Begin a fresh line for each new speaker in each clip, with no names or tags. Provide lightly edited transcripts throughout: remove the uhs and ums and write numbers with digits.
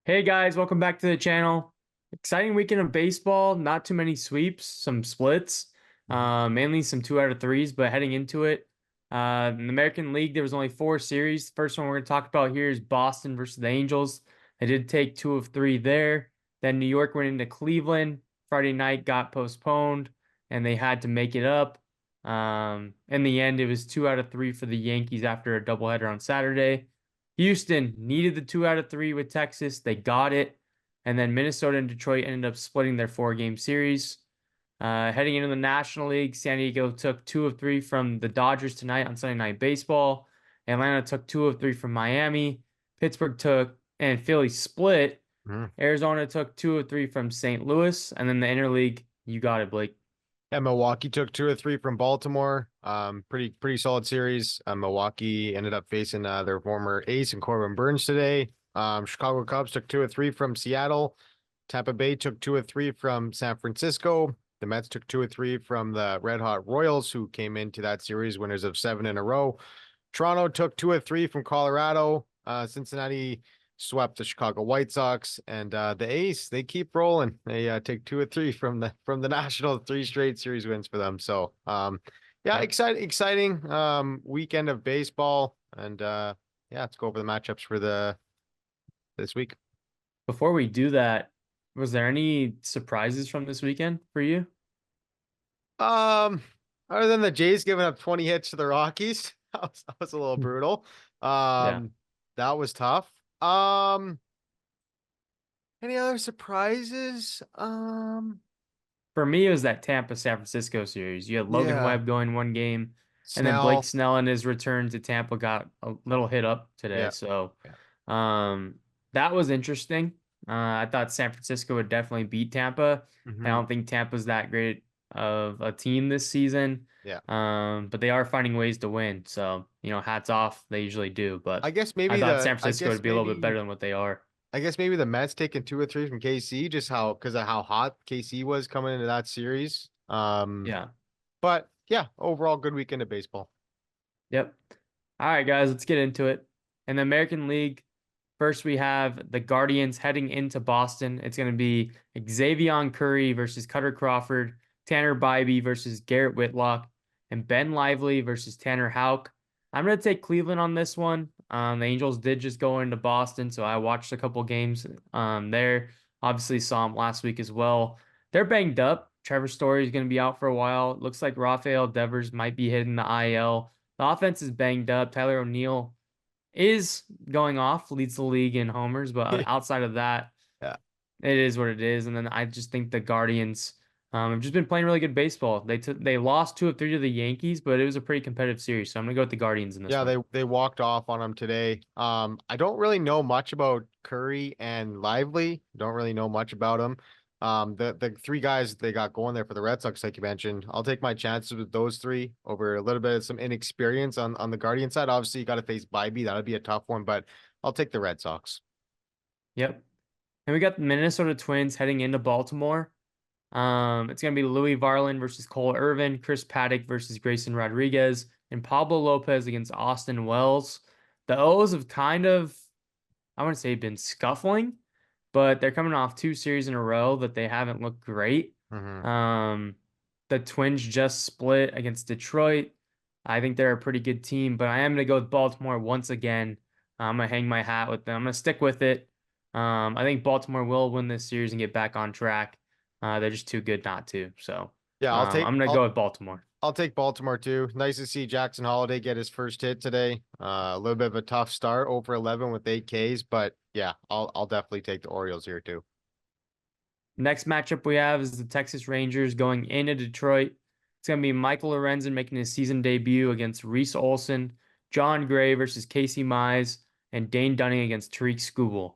Hey guys, welcome back to the channel. Exciting weekend of baseball. Not too many sweeps, some splits,
Mhm.
mainly some 2 out of 3s. But heading into it, in the American League, there was only 4 series. The first one we're going to talk about here is Boston versus the Angels. They did take 2 of 3 there. Then New York went into Cleveland. Friday night got postponed, and they had to make it up. In the end, it was 2 out of 3 for the Yankees after a doubleheader on Saturday. Houston needed the 2 out of 3 with Texas. They got it. And then Minnesota and Detroit ended up splitting their 4 game series. Heading into the National League, San Diego took 2 of 3 from the Dodgers tonight on Sunday Night Baseball. Atlanta took 2 of 3 from Miami. Pittsburgh took, and Philly split.
Mhm.
Arizona took 2 of 3 from St. Louis. And then the interleague, you got it, Blake.
Yeah, Milwaukee took 2 or 3 from Baltimore. Pretty solid series. Milwaukee ended up facing their former ace and Corbin Burns today. Chicago Cubs took 2 or 3 from Seattle. Tampa Bay took 2 or 3 from San Francisco. The Mets took 2 or 3 from the Red Hot Royals, who came into that series winners of 7 in a row. Toronto took 2 or 3 from Colorado. Cincinnati swept the Chicago White Sox, and the Ace, they keep rolling. They take 2 or 3 from the National, 3 straight series wins for them. So yeah,
Yep.
exciting weekend of baseball. And yeah, let's go over the matchups for the this week.
Before we do that, was there any surprises from this weekend for you?
Um, Other than the Jays giving up 20 hits to the Rockies, that was a little brutal.
Yeah.
Um, that was tough. Um, any other surprises?
For me, it was that Tampa San Francisco series. You had Logan
Yeah,
Webb going 1 game, and then Blake
Snell.
Snell in his return to Tampa got a little hit up today.
Yeah,
So
yeah.
that was interesting. I thought San Francisco would definitely beat Tampa. I
Hmm.
don't think Tampa's that great of a team this season.
Yeah.
But they are finding ways to win. So, hats off. They usually do.
I
But
guess
I
maybe
thought
the
San Francisco would be a little bit better than what they are.
I guess maybe the Mets taking 2 or 3 from KC, just how because of how hot KC was coming into that series.
Yeah.
But yeah, overall good weekend of baseball.
Yep. All right, guys, let's get into it. In the American League, first we have the Guardians heading into Boston. It's going to be Xavier Curry versus Cutter Crawford, Tanner Bybee versus Garrett Whitlock, and Ben Lively versus Tanner Houck. I'm going to take Cleveland on this one. The Angels did just go into Boston, so I watched a couple games there. Obviously, saw them last week as well. They're banged up. Trevor Story is going to be out for a while. It looks like Rafael Devers might be hitting the IL. The offense is banged up. Tyler O'Neill is going off, leads the league in homers, but outside of that,
Yeah.
it is what it is. And then I just think the Guardians have just been playing really good baseball. They lost 2 of 3 to the Yankees, but it was a pretty competitive series. So I'm gonna go with the Guardians in this
Yeah,
one.
they walked off on him today. I don't really know much about Curry and Lively. Don't really know much about them. The 3 guys they got going there for the Red Sox, like you mentioned. I'll take my chances with those 3 over a little bit of some inexperience on the Guardian side. Obviously, you got to face Bybee. That'd be a tough one, but I'll take the Red Sox.
Yep. And we got the Minnesota Twins heading into Baltimore. It's gonna be Louis Varland versus Cole Irvin, Chris Paddock versus Grayson Rodriguez, and Pablo Lopez against Austin Wells. The O's have kind of, I wouldn't say been scuffling, but they're coming off 2 series in a row that they haven't looked great.
Hmm.
Um, the Twins just split against Detroit. I think they're a pretty good team, but I am going to go with Baltimore once again. I'm going to hang my hat with them. I'm going to stick with it. I think Baltimore will win this series and get back on track. They're just too good not to. So
Yeah,
I'm going to go with Baltimore.
I'll take Baltimore too. Nice to see Jackson Holiday get his first hit today. A little bit of a tough start, over 11 with 8 Ks, but yeah, I'll definitely take the Orioles here too.
Next matchup we have is the Texas Rangers going into Detroit. It's going to be Michael Lorenzen making his season debut against Reese Olson, John Gray versus Casey Mize, and Dane Dunning against Tariq Skubal.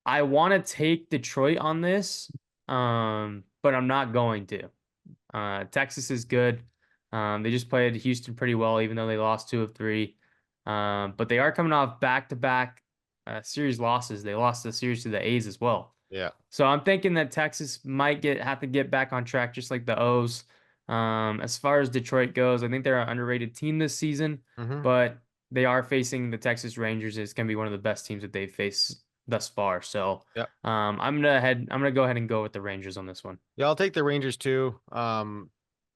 I want to take Detroit on this, but I'm not going to. Texas is good. They just played Houston pretty well, even though they lost 2 of 3. But they are coming off back-to-back series losses. They lost the series to the A's as well.
Yeah.
So I'm thinking that Texas might have to get back on track, just like the O's. As far as Detroit goes, I think they're an underrated team this season,
Hmm.
but they are facing the Texas Rangers. It's going to be one of the best teams that they've faced thus far. So
Yep.
I'm gonna go ahead and go with the Rangers on this one.
Yeah, I'll take the Rangers too.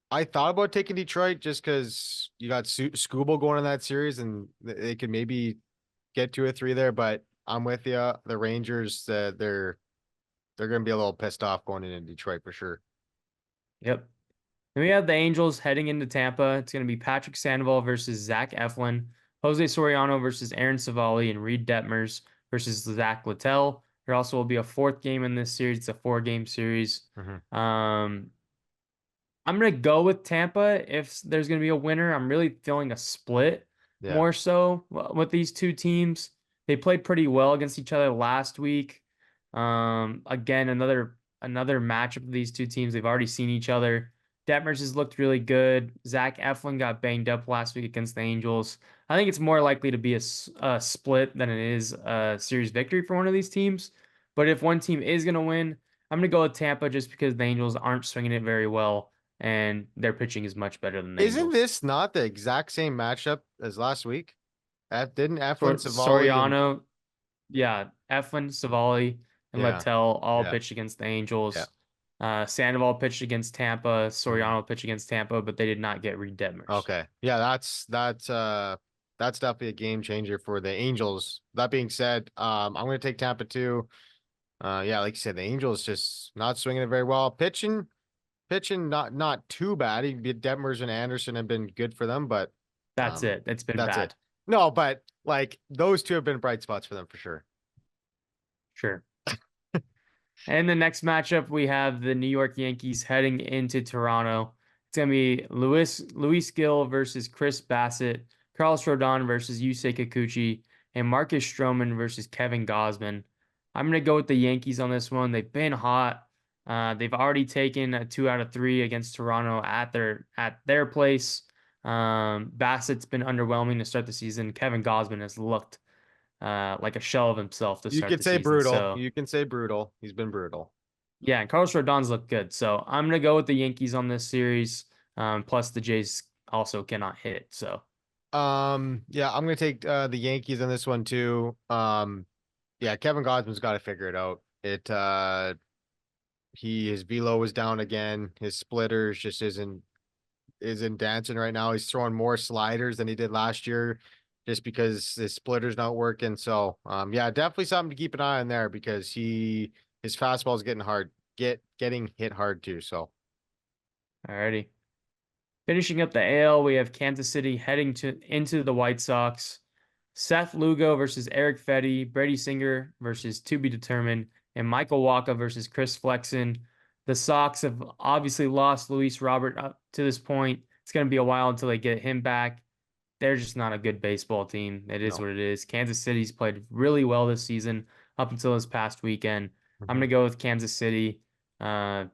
I thought about taking Detroit just because you got Scooble going in that series, and they could maybe get 2 or 3 there. But I'm with you. The Rangers, they're going to be a little pissed off going into Detroit for sure.
Yep. Then we have the Angels heading into Tampa. It's going to be Patrick Sandoval versus Zach Eflin, Jose Soriano versus Aaron Savali, and Reed Detmers versus Zach Littell. There also will be a fourth game in this series. It's a 4-game series.
Hmm.
Um, I'm gonna go with Tampa if there's gonna be a winner. I'm really feeling a split
Yeah.
more so with these two teams. They played pretty well against each other last week. Again, another matchup of these two teams. They've already seen each other. Detmers has looked really good. Zach Eflin got banged up last week against the Angels. I think it's more likely to be a split than it is a series victory for one of these teams. But if one team is gonna win, I'm gonna go with Tampa just because the Angels aren't swinging it very well and their pitching is much better than the
Isn't
Angels.
this not the exact same matchup as last week? Didn't Eflin, Savali, and
Soriano, yeah, Eflin, Savali, and
yeah,
Littell all
yeah,
pitched against the
yeah.
Angels. Sandoval pitched against Tampa.
Mhm.
Soriano pitched against Tampa, but they did not get Reed Detmers.
Okay. Yeah, that's definitely a game changer for the Angels. That being said, I'm gonna take Tampa too. Yeah, like you said, the Angels just not swinging it very well. Pitching not too bad. Detmers and Anderson have been good for them, but
That's
um
it. It's been
that's it.
bad.
No, but like those two have been bright spots for them for sure.
Sure. And the next matchup, we have the New York Yankees heading into Toronto. It's gonna be Luis Gill versus Chris Bassett, Carlos Rodon versus Yusei Kikuchi, and Marcus Stroman versus Kevin Gausman. I'm gonna go with the Yankees on this one. They've been hot. They've already taken a 2 out of 3 against Toronto at their place. Bassett's been underwhelming to start the season. Kevin Gausman has looked like a shell of himself to
You
start
could
the
say
season.
brutal.
So
You can say brutal. He's been brutal.
yeah, and Carlos Rodon's looked good. So I'm gonna go with the Yankees on this series. Plus the Jays also cannot hit. So
Yeah, I'm gonna take the Yankees on this one too. Yeah, Kevin Gausman's got to figure it out. His velo was down again. His splitters just isn't dancing right now. He's throwing more sliders than he did last year, just because his splitter's not working. So, yeah, definitely something to keep an eye on there because his fastball is getting hard, getting hit hard too. So,
alrighty. Finishing up the AL, we have Kansas City heading into the White Sox. Seth Lugo versus Eric Fetty, Brady Singer versus to be determined, and Michael Waka versus Chris Flexen. The Sox have obviously lost Luis Robert up to this point. It's going to be a while until they get him back. They're just not a good baseball team. It is
no.
what it is. Kansas City's played really well this season up until this past weekend. I'm
Mhm.
going to go with Kansas City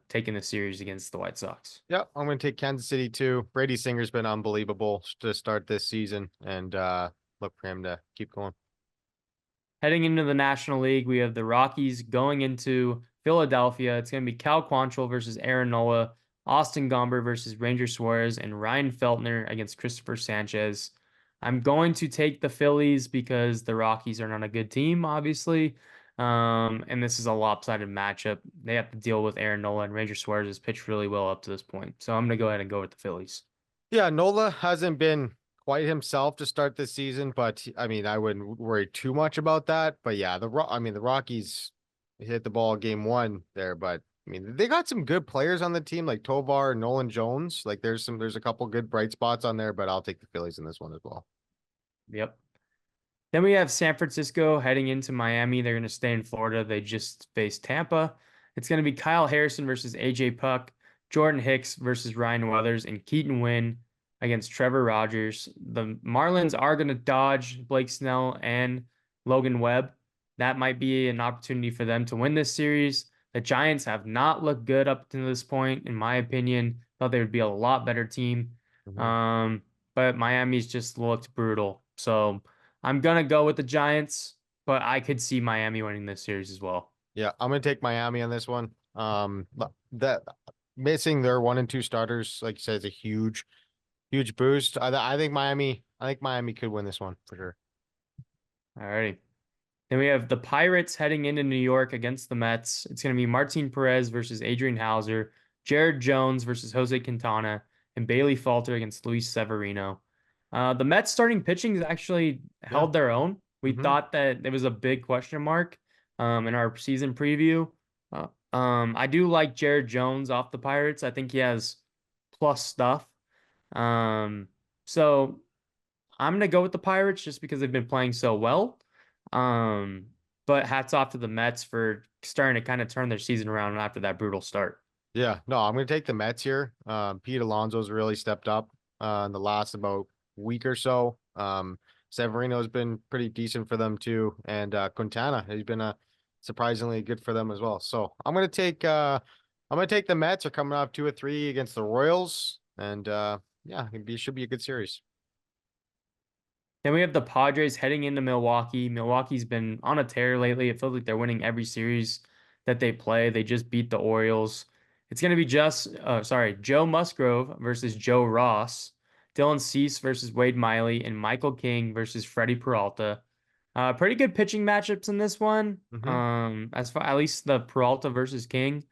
taking the series against the White Sox.
Yeah, I'm gonna take Kansas City too. Brady Singer's been unbelievable to start this season, and look for him to keep going.
Heading into the National League, we have the Rockies going into Philadelphia. It's going to be Cal Quantrill versus Aaron Nola, Austin Gomber versus Ranger Suarez, and Ryan Feltner against Christopher Sanchez. I'm going to take the Phillies because the Rockies are not a good team, obviously. And this is a lopsided matchup. They have to deal with Aaron Nola, and Ranger Suarez has pitched really well up to this point. So I'm going to go ahead and go with the Phillies.
Yeah, Nola hasn't been quite himself to start this season, but I mean, I wouldn't worry too much about that. But yeah, I mean, the Rockies hit the ball game one there, but I mean, they got some good players on the team like Tovar, Nolan Jones. Like there's a couple good bright spots on there, but I'll take the Phillies in this one as well.
Yep. Then we have San Francisco heading into Miami. They're going to stay in Florida. They just faced Tampa. It's going to be Kyle Harrison versus AJ Puck, Jordan Hicks versus Ryan Weathers, and Keaton Wynn against Trevor Rogers. The Marlins are going to dodge Blake Snell and Logan Webb. That might be an opportunity for them to win this series. The Giants have not looked good up to this point, in my opinion. Thought they would be a lot better team.
Mhm.
Um, but Miami's just looked brutal. So I'm gonna go with the Giants, but I could see Miami winning this series as well.
Yeah, I'm gonna take Miami on this one. That missing their 1 and 2 starters, like you said, is a huge boost. I think Miami could win this one for sure.
Alrighty. Then we have the Pirates heading into New York against the Mets. It's going to be Martin Perez versus Adrian Hauser, Jared Jones versus Jose Quintana, and Bailey Falter against Luis Severino. The Mets starting pitching has actually
Yeah.
held their own. We
Hmm.
thought that it was a big question mark in our season preview. I do like Jared Jones off the Pirates. I think he has plus stuff. Um, so I'm gonna go with the Pirates just because they've been playing so well. Um, but hats off to the Mets for starting to kind of turn their season around after that brutal start.
Yeah, no, I'm going to take the Mets here. Pete Alonso's really stepped up in the last about week or so. Severino's been pretty decent for them too, and Quintana has been surprisingly good for them as well. So I'm going to take the Mets. Are coming off 2 or 3 against the Royals, and yeah, should be a good series.
Then we have the Padres heading into Milwaukee. Milwaukee's been on a tear lately. It feels like they're winning every series that they play. They just beat the Orioles. It's going to be Joe Musgrove versus Joe Ross, Dylan Cease versus Wade Miley, and Michael King versus Freddie Peralta. Pretty good pitching matchups in this one.
Hmm.
As far at least the Peralta versus King.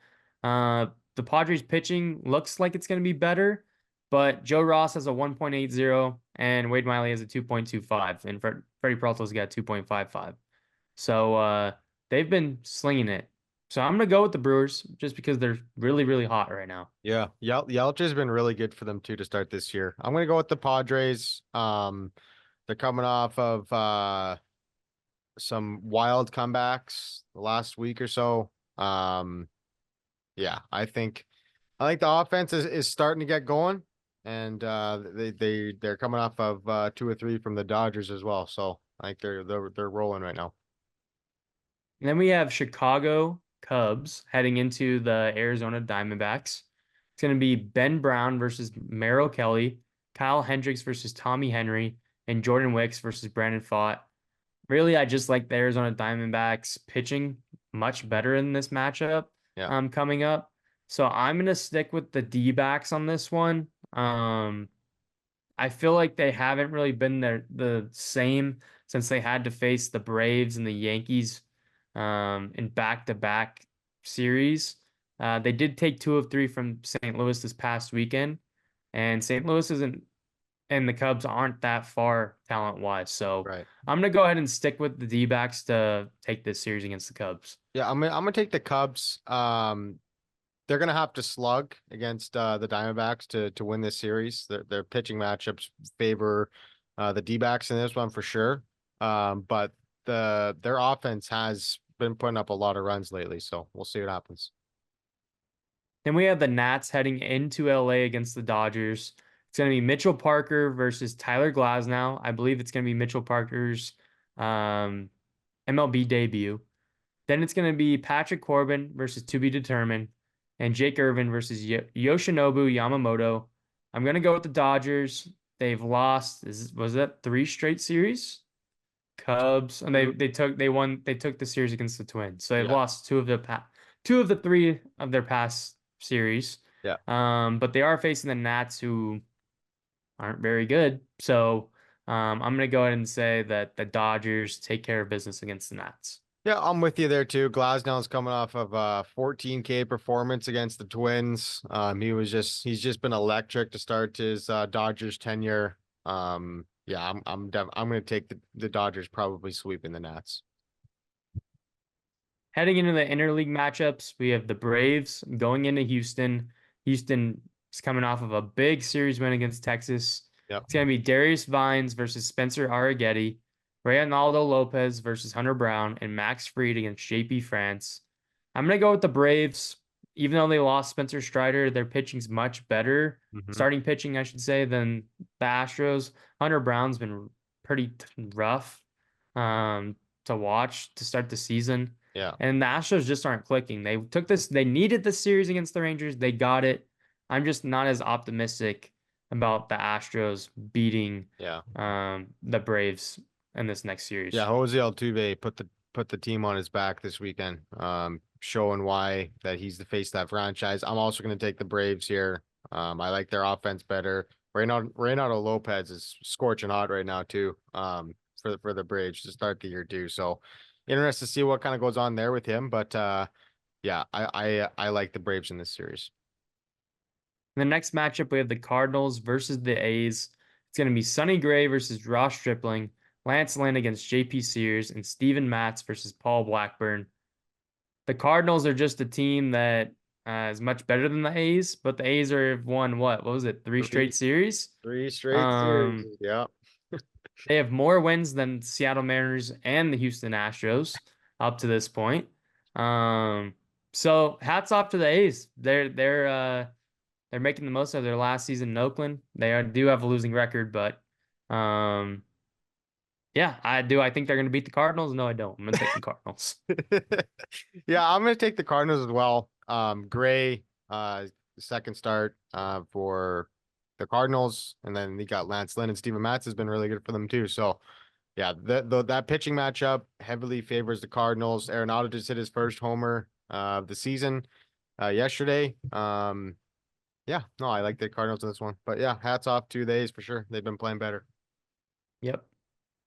The Padres pitching looks like it's going to be better. But Joe Ross has a 1.80 and Wade Miley has a 2.25 and Freddie Peralta's got 2.55. So they've been slinging it. So I'm gonna go with the Brewers just because they're really, really hot right now.
Yeah, Yelich has been really good for them too to start this year. I'm going to go with the Padres. They're coming off of some wild comebacks the last week or so. Um, yeah, I think the offense is starting to get going, and they're coming off of 2 or 3 from the Dodgers as well. So I think they're rolling right now.
And then we have Chicago Cubs heading into the Arizona Diamondbacks. It's gonna be Ben Brown versus Merrill Kelly, Kyle Hendricks versus Tommy Henry, and Jordan Wicks versus Brandon Pfaadt. Really, I just like the Arizona Diamondbacks pitching much better in this matchup
Yeah,
coming up. So I'm gonna stick with the D-backs on this one. I feel like they haven't really been the same since they had to face the Braves and the Yankees in back-to-back series. They did take 2 of 3 from St. Louis this past weekend, and St. Louis isn't and the Cubs aren't that far talent-wise. So
right.
I'm gonna go ahead and stick with the D-backs to take this series against the Cubs.
Yeah, I'm gonna take the Cubs. They're gonna have to slug against the Diamondbacks to win this series. Their pitching matchups favor the D-backs in this one for sure. But their offense has been putting up a lot of runs lately, so we'll see what happens.
Then we have the Nats heading into LA against the Dodgers. It's going to be Mitchell Parker versus Tyler Glasnow. I believe it's going to be Mitchell Parker's um, MLB debut. Then it's going to be Patrick Corbin versus to be determined, and Jake Irvin versus Yoshinobu Yamamoto. I'm going to go with the Dodgers. They've lost. Was that 3 straight series? Cubs, and
Mm,
they took the series against the Twins. So they've
yeah,
lost 2 of the 3 of their past series.
yeah.
But they are facing the Nats who aren't very good. So I'm gonna go ahead and say that the Dodgers take care of business against the Nats.
Yeah, I'm with you there too. Glasnow's coming off of a 14K performance against the Twins. He's just been electric to start his Dodgers tenure. Yeah, I'm gonna take the Dodgers probably sweeping the Nats.
Heading into the interleague matchups, we have the Braves going into Houston. Houston is coming off of a big series win against Texas.
Yep.
It's going to be Darius Vines versus Spencer Arrighetti, Reynaldo Lopez versus Hunter Brown, and Max Fried against JP France. I'm going to go with the Braves. Even though they lost Spencer Strider, their pitching's much better.
Hmm.
Starting pitching, I should say, than the Astros. Hunter Brown's been pretty rough to watch to start the season.
Yeah.
And the Astros just aren't clicking. They needed the series against the Rangers. They got it. I'm just not as optimistic about the Astros beating
Yeah.
the Braves in this next
Yeah.
series.
Jose Altuve put the team on his back this weekend, showing why that he's the face of that franchise. I'm also going to take the Braves here. I like their offense better. Reynaldo Lopez is scorching hot right now too. For the Braves to start the year too. So interested to see what kind of goes on there with him. But yeah, I like the Braves in this series.
In the next matchup, we have the Cardinals versus the A's. It's going to be Sonny Gray versus Ross Stripling, Lance Lynn against JP Sears, and Steven Matz versus Paul Blackburn. The Cardinals are just a team that is much better than the A's, but the A's have won what was it, three
Three
straight series?
three straight series.
Um,
Yeah.
they have more wins than Seattle Mariners and the Houston Astros up to this point. Um, so hats off to the A's. They're making the most of their last season in Oakland. Do have a losing record, but um, yeah, I do. I think they're going to beat the Cardinals. No, I don't. I'm going to take the Cardinals.
Yeah, I'm gonna take the Cardinals as well. Gray, second start for the Cardinals, and then you got Lance Lynn and Steven Matz has been really good for them too. So yeah, that pitching matchup heavily favors the Cardinals. Arenado just hit his first homer of the season yesterday. Yeah, no, I like the Cardinals in this one. But yeah, hats off to the A's for sure. They've been playing better.
Yep.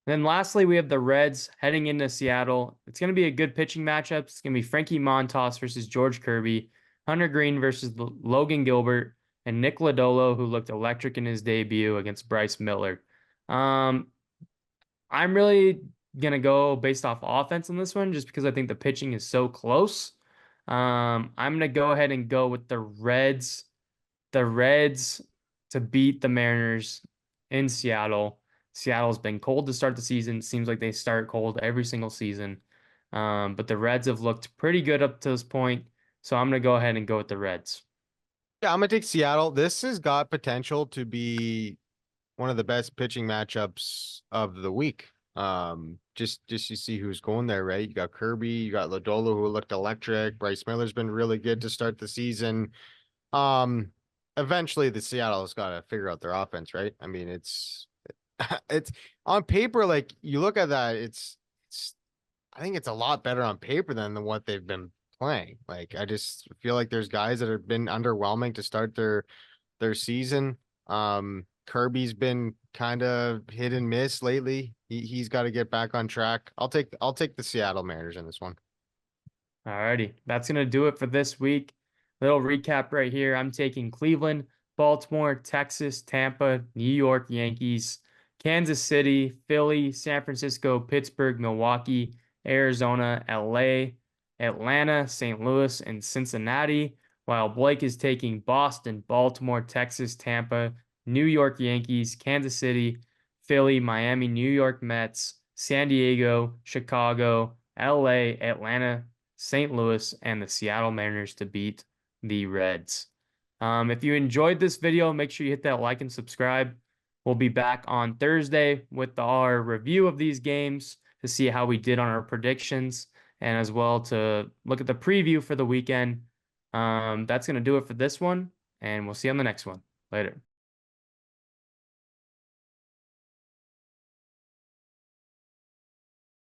Then lastly, we have the Reds heading into Seattle. It's going to be a good pitching matchup. It's going to be Frankie Montas versus George Kirby, Hunter Green versus Logan Gilbert, and Nick Lodolo, who looked electric in his debut against Bryce Miller. Um, I'm really going to go based off offense on this one just because I think the pitching is so close. I'm going to go ahead and go with the Reds. The Reds to beat the Mariners in Seattle. Seattle's been cold to start the season. Seems like they start cold every single season. But the Reds have looked pretty good up to this point. So I'm going to go ahead and go with the Reds.
Yeah, I'm gonna take Seattle. This has got potential to be one of the best pitching matchups of the week. Just you see who's going there, right? You got Kirby, you got Lodolo who looked electric. Bryce Miller's been really good to start the season. Um, Eventually the Seattle's got to figure out their offense, right? I mean, it's on paper, like you look at that, it's I think it's a lot better on paper than what they've been playing. Like I just feel like there's guys that have been underwhelming to start their season. Kirby's been kind of hit and miss lately. He's got to get back on track. I'll take the Seattle Mariners in this one.
Alrighty, that's gonna do it for this week. Little recap right here. I'm taking Cleveland, Baltimore, Texas, Tampa, New York Yankees, Kansas City, Philly, San Francisco, Pittsburgh, Milwaukee, Arizona, LA, Atlanta, St. Louis, and Cincinnati, while Blake is taking Boston, Baltimore, Texas, Tampa, New York Yankees, Kansas City, Philly, Miami, New York Mets, San Diego, Chicago, LA, Atlanta, St. Louis, and the Seattle Mariners to beat the Reds. If you enjoyed this video, make sure you hit that like and subscribe. We'll be back on Thursday with our review of these games to see how we did on our predictions and as well to look at the preview for the weekend. That's going to do it for this one, and we'll see you on the next one. Later.